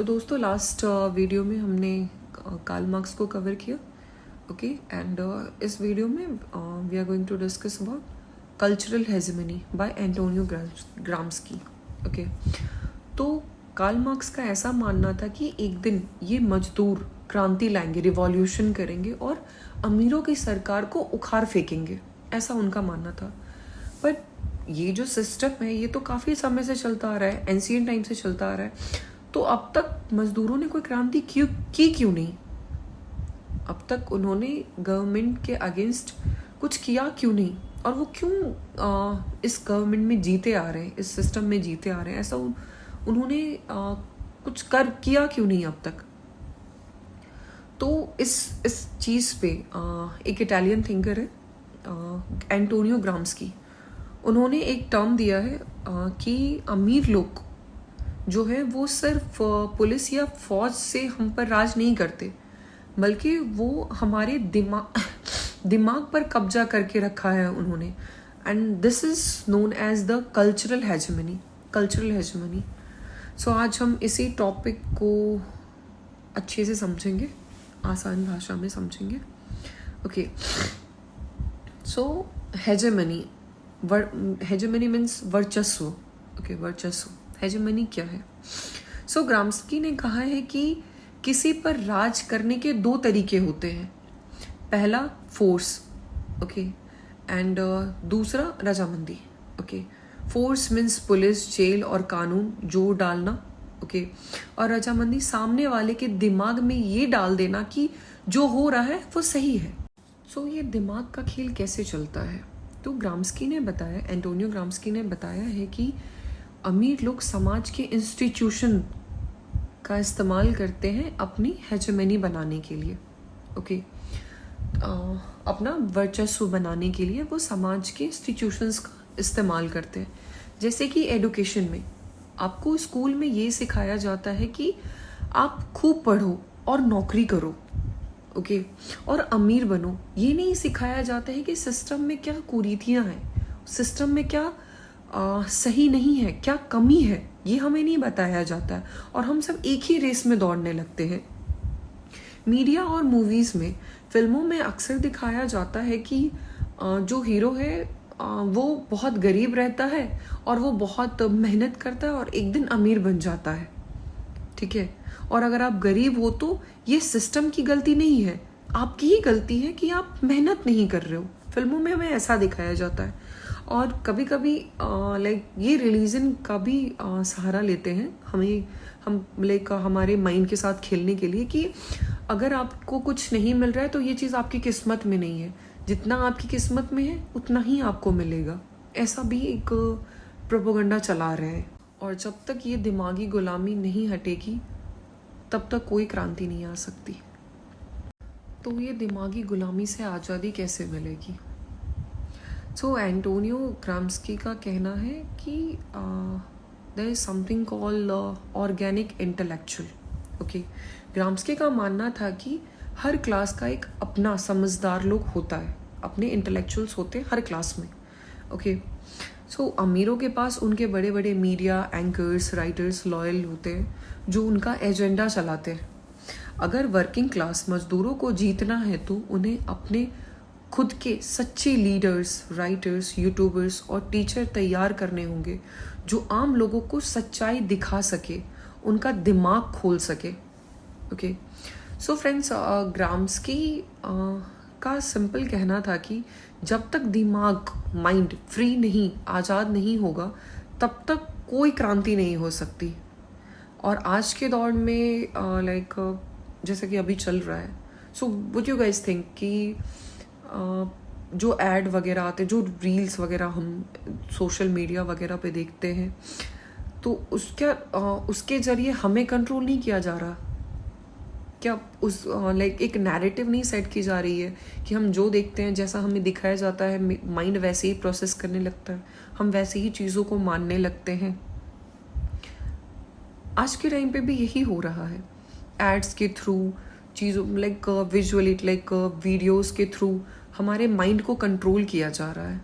तो दोस्तों last video में हमने कार्ल मार्क्स को कवर किया, ओके। एंड इस वीडियो में we are going to discuss about cultural hegemony by Antonio Gramsci, okay. तो कार्ल मार्क्स का ऐसा मानना था कि एक दिन ये मजदूर क्रांति लाएंगे, रिवॉल्यूशन करेंगे और अमीरों की सरकार को उखाड़ फेंकेंगे, ऐसा उनका मानना था। बट ये जो सिस्टम है ये तो काफ़ी समय से चलता आ रहा है, एंशिएंट टाइम से चलता आ रहा है। तो अब तक मजदूरों ने कोई क्रांति क्यों नहीं? अब तक उन्होंने गवर्नमेंट के अगेंस्ट कुछ किया क्यों नहीं? और वो क्यों इस गवर्नमेंट में जीते आ रहे हैं, इस सिस्टम में जीते आ रहे हैं? ऐसा उन्होंने कुछ किया क्यों नहीं अब तक? तो इस चीज़ पे एक इटालियन थिंकर है एंटोनियो ग्राम्स्की, उन्होंने एक टर्म दिया है कि अमीर लोग जो है वो सिर्फ पुलिस या फौज से हम पर राज नहीं करते, बल्कि वो हमारे दिमाग पर कब्जा करके रखा है उन्होंने। And this is known as the cultural hegemony. So आज हम इसी टॉपिक को अच्छे से समझेंगे, आसान भाषा में समझेंगे, ओके। सो हेजेमनी मीन्स वर्चस्व, ओके। वर्चस्व, हेजेमनी क्या है? सो ग्राम्स्की ने कहा है कि किसी पर राज करने के दो तरीके होते हैं। पहला फोर्स, ओके, एंड दूसरा रजामंदी, okay. Force means police, jail और कानून जोर डालना, ओके। और रजामंदी सामने वाले के दिमाग में ये डाल देना कि जो हो रहा है वो सही है। सो ये दिमाग का खेल कैसे चलता है? तो ग्राम्स्की ने बताया, एंटोनियो ग्राम्स्की ने बताया है कि अमीर लोग समाज के इंस्टीट्यूशन का इस्तेमाल करते हैं अपनी हेजेमनी बनाने के लिए, ओके। अपना वर्चस्व बनाने के लिए वो समाज के इंस्टीट्यूशंस का इस्तेमाल करते हैं। जैसे कि एडुकेशन में आपको स्कूल में ये सिखाया जाता है कि आप खूब पढ़ो और नौकरी करो, ओके, और अमीर बनो। ये नहीं सिखाया जाता है कि सिस्टम में क्या कुरीतियाँ हैं, सिस्टम में क्या सही नहीं है, क्या कमी है, ये हमें नहीं बताया जाता है। और हम सब एक ही रेस में दौड़ने लगते हैं। मीडिया और मूवीज़ में, फिल्मों में अक्सर दिखाया जाता है कि जो हीरो है वो बहुत गरीब रहता है और वो बहुत मेहनत करता है और एक दिन अमीर बन जाता है, ठीक है। और अगर आप गरीब हो तो ये सिस्टम की गलती नहीं है, आपकी ही गलती है कि आप मेहनत नहीं कर रहे हो। फिल्मों में हमें ऐसा दिखाया जाता है। और कभी कभी ये रिलीजन का भी सहारा लेते हैं हम हमारे माइंड के साथ खेलने के लिए कि अगर आपको कुछ नहीं मिल रहा है तो ये चीज़ आपकी किस्मत में नहीं है, जितना आपकी किस्मत में है उतना ही आपको मिलेगा। ऐसा भी एक प्रोपेगेंडा चला रहे हैं। और जब तक ये दिमागी गुलामी नहीं हटेगी तब तक कोई क्रांति नहीं आ सकती। तो ये दिमागी गुलामी से आज़ादी कैसे मिलेगी? सो एंटोनियो ग्राम्स्की का कहना है कि there is something called organic intellectual, okay. Gramsci का मानना था कि हर क्लास का एक अपना समझदार लोग होता है, अपने इंटेलेक्चुअल्स होते हैं हर क्लास में, ओके। सो अमीरों के पास उनके बड़े बड़े मीडिया एंकर्स, राइटर्स, लॉयल होते हैं जो उनका एजेंडा चलाते हैं। अगर वर्किंग क्लास मजदूरों को जीतना है तो उन्हें अपने खुद के सच्चे लीडर्स, राइटर्स, यूट्यूबर्स और टीचर तैयार करने होंगे जो आम लोगों को सच्चाई दिखा सके, उनका दिमाग खोल सके, ओके। सो फ्रेंड्स, ग्राम्स्की का सिंपल कहना था कि जब तक दिमाग, माइंड फ्री नहीं, आज़ाद नहीं होगा तब तक कोई क्रांति नहीं हो सकती। और आज के दौर में जैसा कि अभी चल रहा है, so what you guys think कि जो एड वगैरह आते हैं, जो रील्स वगैरह हम सोशल मीडिया वगैरह पे देखते हैं, तो उसके ज़रिए हमें कंट्रोल नहीं किया जा रहा क्या? एक नैरेटिव नहीं सेट की जा रही है कि हम जो देखते हैं, जैसा हमें दिखाया जाता है, माइंड वैसे ही प्रोसेस करने लगता है, हम वैसे ही चीज़ों को मानने लगते हैं। आज के टाइम पे भी यही हो रहा है। एड्स के थ्रू, चीज़ों विजुअली वीडियोस के थ्रू हमारे माइंड को कंट्रोल किया जा रहा है।